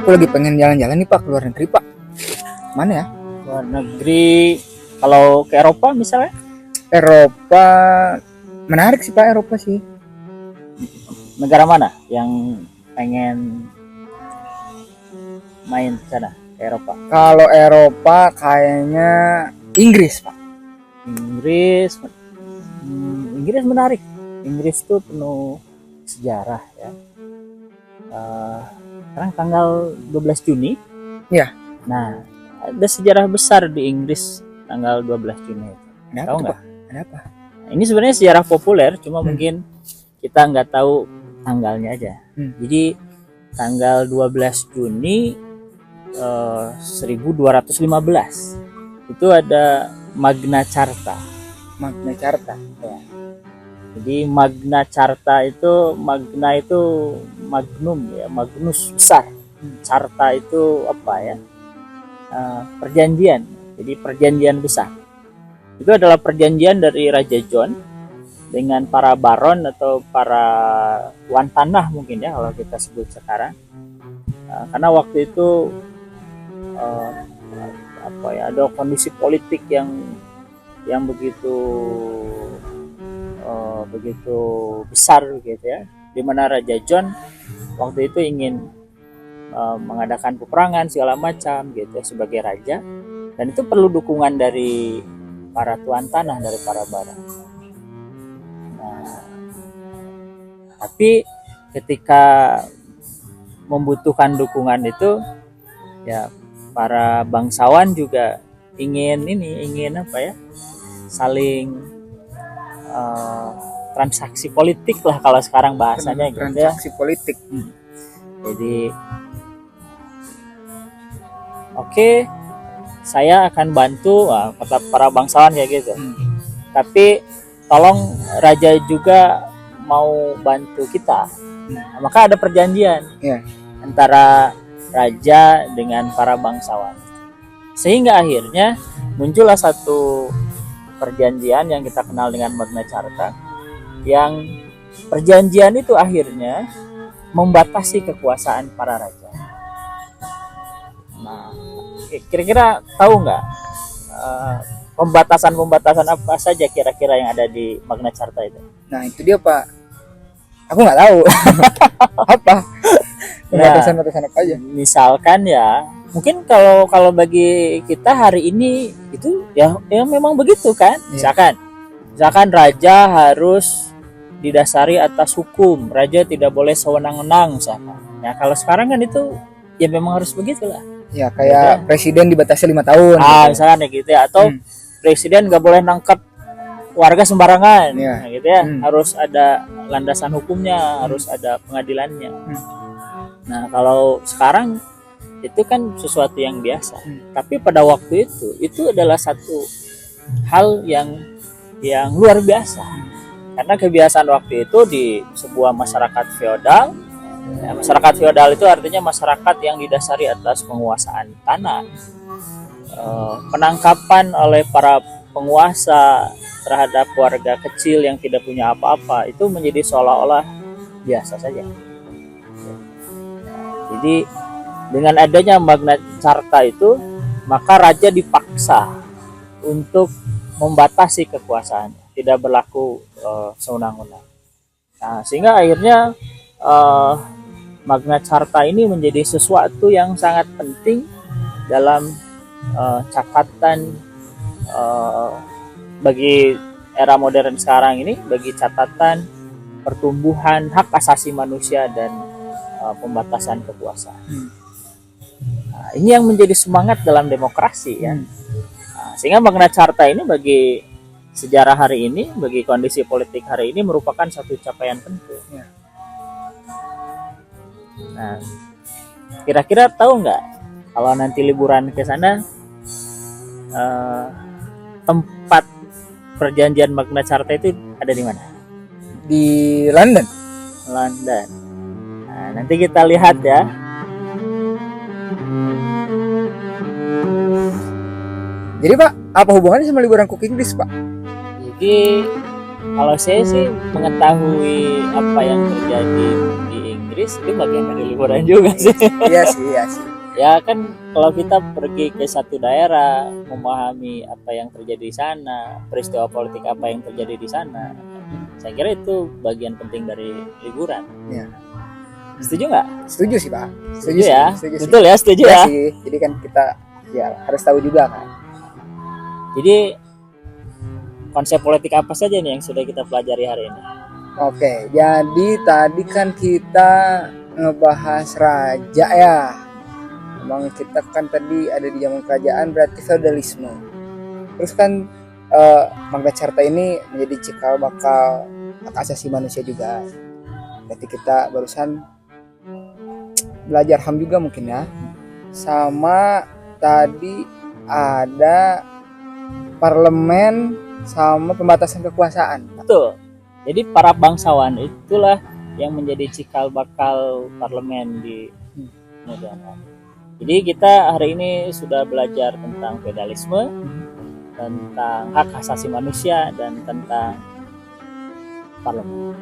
Aku lagi pengen jalan-jalan nih Pak, ke luar negeri Pak. Mana ya? Luar negeri, kalau ke Eropa misalnya? Eropa menarik sih Pak, Eropa sih. Negara mana yang pengen main ke sana, ke Eropa? Kalau Eropa kayaknya Inggris Pak. Inggris, Inggris menarik. Inggris tuh penuh sejarah ya. Sekarang tanggal 12 Juni. Iya. Nah, ada sejarah besar di Inggris tanggal 12 Juni itu. Ada Tahu apa, nggak? Pak? Ada apa? Nah, ini sebenarnya sejarah populer, cuma mungkin kita nggak tahu tanggalnya aja. Jadi tanggal 12 Juni 1215 itu ada Magna Carta. Magna Carta. Ya. Jadi Magna Carta itu, Magna itu Magnum ya, Magnus besar. Carta itu apa ya? Perjanjian. Jadi perjanjian besar. Itu adalah perjanjian dari Raja John dengan para baron atau para tuan tanah mungkin ya kalau kita sebut sekarang. Karena waktu itu ada kondisi politik yang begitu besar gitu ya, di mana Raja John waktu itu ingin mengadakan peperangan segala macam gitu ya, sebagai raja, dan itu perlu dukungan dari para tuan tanah, dari para baron. Nah, tapi ketika membutuhkan dukungan itu ya, para bangsawan juga ingin saling transaksi politik lah kalau sekarang bahasanya gitu ya. Transaksi politik. Jadi oke, saya akan bantu, kata para bangsawan kayak gitu. Tapi tolong raja juga mau bantu kita. Maka ada perjanjian antara raja dengan para bangsawan. Sehingga akhirnya muncullah satu perjanjian yang kita kenal dengan Magna Carta, yang perjanjian itu akhirnya membatasi kekuasaan para raja. Nah, kira-kira tahu nggak pembatasan apa saja kira-kira yang ada di Magna Carta itu? Nah itu dia Pak, aku nggak tahu. Apa pembatasan apa aja? Misalkan ya, mungkin kalau bagi kita hari ini itu ya memang begitu kan. Misalkan raja harus didasari atas hukum, raja tidak boleh sewenang-wenang misalkan. Ya kalau sekarang kan itu ya memang harus begitulah. Ya kayak presiden dibatasi 5 tahun. Misalkan ya gitu ya, atau presiden nggak boleh nangkep warga sembarangan, gitu ya. Harus ada landasan hukumnya, harus ada pengadilannya. Nah kalau sekarang itu kan sesuatu yang biasa, tapi pada waktu itu adalah satu hal yang luar biasa, karena kebiasaan waktu itu di sebuah masyarakat feodal. Ya, masyarakat feodal itu artinya masyarakat yang didasari atas penguasaan tanah. Penangkapan oleh para penguasa terhadap warga kecil yang tidak punya apa-apa itu menjadi seolah-olah biasa saja. Jadi dengan adanya Magna Carta itu, maka raja dipaksa untuk membatasi kekuasaannya, tidak berlaku sewenang-wenang. Nah, sehingga akhirnya Magna Carta ini menjadi sesuatu yang sangat penting dalam catatan bagi era modern sekarang ini, bagi catatan pertumbuhan hak asasi manusia dan pembatasan kekuasaan. Nah, ini yang menjadi semangat dalam demokrasi ya. Nah, sehingga Magna Carta ini bagi sejarah hari ini, bagi kondisi politik hari ini merupakan satu capaian penting. Nah, kira-kira tahu nggak kalau nanti liburan ke sana, tempat perjanjian Magna Carta itu ada di mana? Di London. Nah, nanti kita lihat ya. Jadi Pak, apa hubungannya sama liburan ke Inggris Pak? Jadi Kalau saya sih mengetahui apa yang terjadi di Inggris itu bagian dari liburan juga sih. Iya sih, iya sih. Ya kan kalau kita pergi ke satu daerah, memahami apa yang terjadi di sana, peristiwa politik apa yang terjadi di sana, saya kira itu bagian penting dari liburan. Iya. Setuju nggak? Setuju sih, Pak. Setuju ya? Setuju sih. Betul ya, setuju Iya ya? sih. Jadi kan kita ya harus tahu juga kan. Jadi konsep politik apa saja nih yang sudah kita pelajari hari ini? Oke, jadi tadi kan kita ngebahas raja ya. Emang kita kan tadi ada di zaman kerajaan, berarti feodalisme. Terus kan Magna Carta ini menjadi cikal bakal hak asasi manusia juga. Berarti kita barusan belajar HAM juga mungkin ya. Sama tadi ada parlemen sama pembatasan kekuasaan. Betul. Jadi para bangsawan itulah yang menjadi cikal bakal parlemen di negara. Jadi kita hari ini sudah belajar tentang feodalisme, tentang hak asasi manusia, dan tentang parlemen.